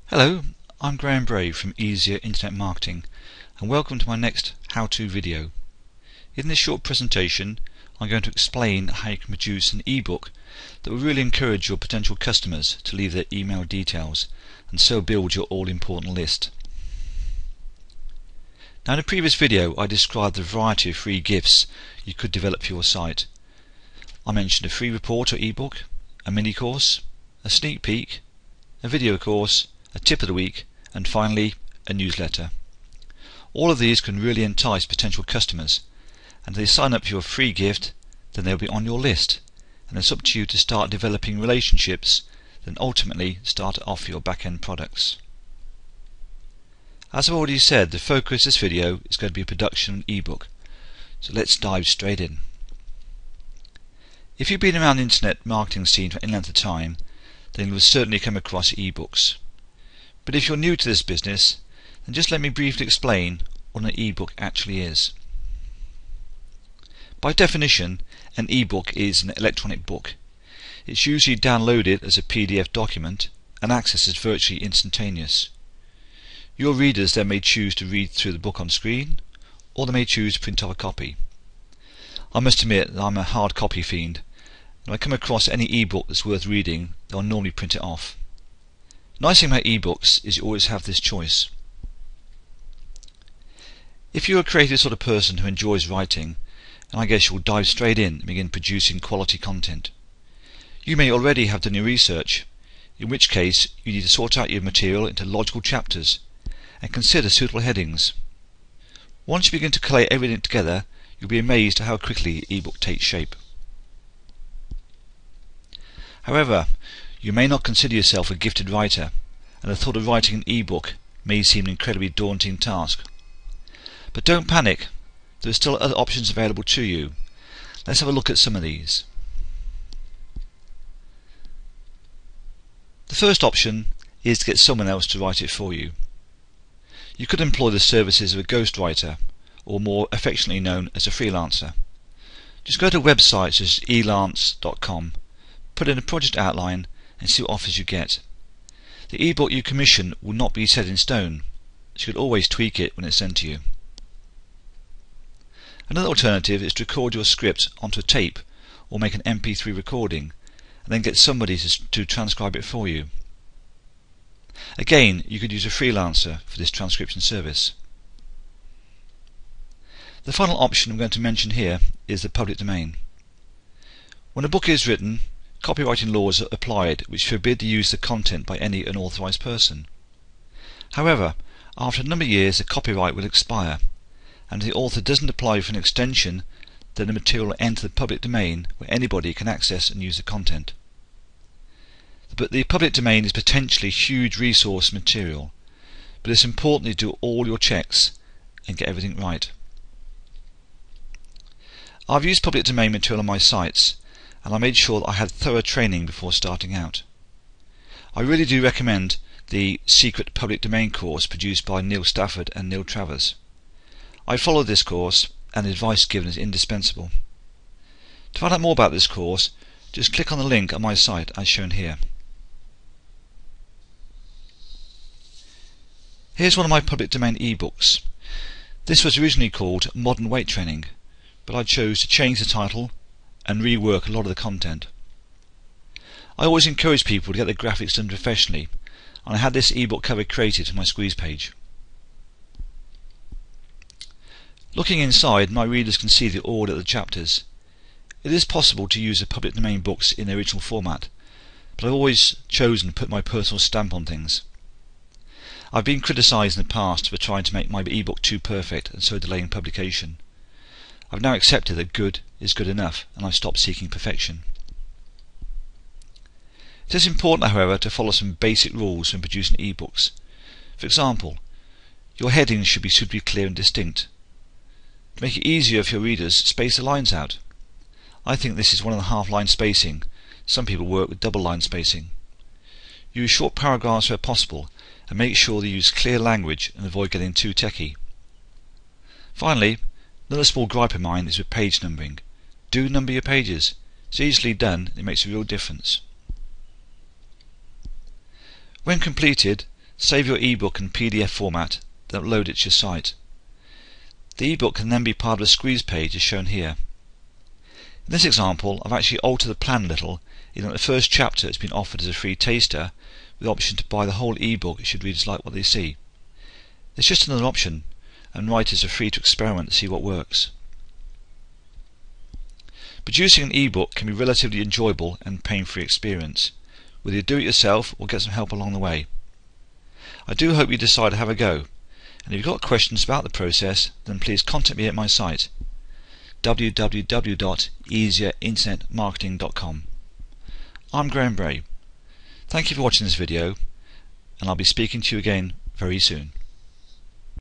Hello, I'm Graham Bray from Easier Internet Marketing and welcome to my next how-to video. In this short presentation I'm going to explain how you can produce an ebook that will really encourage your potential customers to leave their email details and so build your all-important list. Now, in a previous video I described the variety of free gifts you could develop for your site. I mentioned a free report or ebook, a mini course, a sneak peek, a video course, a tip of the week, and finally a newsletter. All of these can really entice potential customers, and if they sign up for your free gift then they'll be on your list, and it's up to you to start developing relationships, then ultimately start to offer your back-end products. As I've already said, the focus of this video is going to be production of an ebook, so let's dive straight in. If you've been around the internet marketing scene for any length of time, then you will certainly come across ebooks. But if you're new to this business, then just let me briefly explain what an ebook actually is. By definition, an ebook is an electronic book. It's usually downloaded as a PDF document and access is virtually instantaneous. Your readers then may choose to read through the book on screen, or they may choose to print off a copy. I must admit that I'm a hard copy fiend. When I come across any ebook that's worth reading, I'll normally print it off. The nice thing about ebooks is you always have this choice. If you're a creative sort of person who enjoys writing, and I guess you'll dive straight in and begin producing quality content. You may already have done your research, in which case you need to sort out your material into logical chapters and consider suitable headings. Once you begin to collate everything together, you'll be amazed at how quickly an ebook takes shape. However, you may not consider yourself a gifted writer, and the thought of writing an ebook may seem an incredibly daunting task. But don't panic, there are still other options available to you. Let's have a look at some of these. The first option is to get someone else to write it for you. You could employ the services of a ghostwriter, or more affectionately known as a freelancer. Just go to websites such as elance.com, put in a project outline and see what offers you get. The ebook you commission will not be set in stone, so you can always tweak it when it's sent to you. Another alternative is to record your script onto a tape or make an MP3 recording and then get somebody to transcribe it for you. Again, you could use a freelancer for this transcription service. The final option I'm going to mention here is the public domain. When a book is written, copyrighting laws are applied which forbid the use of the content by any unauthorized person. However, after a number of years the copyright will expire, and if the author doesn't apply for an extension, then the material will enter the public domain where anybody can access and use the content. But the public domain is potentially huge resource material, but it's important to do all your checks and get everything right. I've used public domain material on my sites, and I made sure that I had thorough training before starting out. I really do recommend the Secret Public Domain course produced by Neil Stafford and Neil Travers. I followed this course and the advice given is indispensable. To find out more about this course, just click on the link on my site as shown here. Here's one of my public domain ebooks. This was originally called Modern Weight Training, but I chose to change the title and rework a lot of the content. I always encourage people to get their graphics done professionally, and I had this ebook cover created for my squeeze page. Looking inside, my readers can see the order of the chapters. It is possible to use the public domain books in their original format, but I've always chosen to put my personal stamp on things. I've been criticised in the past for trying to make my ebook too perfect and so delaying publication. I've now accepted that good is good enough, and I've stopped seeking perfection. It is important, however, to follow some basic rules when producing ebooks. For example, your headings should be suitably clear and distinct. To make it easier for your readers, space the lines out. I think this is 1.5 line spacing. Some people work with double line spacing. Use short paragraphs where possible, and make sure they use clear language and avoid getting too techy. Finally, another small gripe of mine is with page numbering. Do number your pages. It's easily done, it makes a real difference. When completed, Save your ebook in PDF format, then upload it to your site. The ebook can then be part of a squeeze page as shown here. In this example, I've actually altered the plan a little in that the first chapter has been offered as a free taster with the option to buy the whole ebook should readers like what they see. It's just another option, and writers are free to experiment to see what works. Producing an ebook can be a relatively enjoyable and pain-free experience, whether you do it yourself or get some help along the way. I do hope you decide to have a go, and if you've got questions about the process, then please contact me at my site www.easierinternetmarketing.com. I'm Graham Bray. Thank you for watching this video, and I'll be speaking to you again very soon.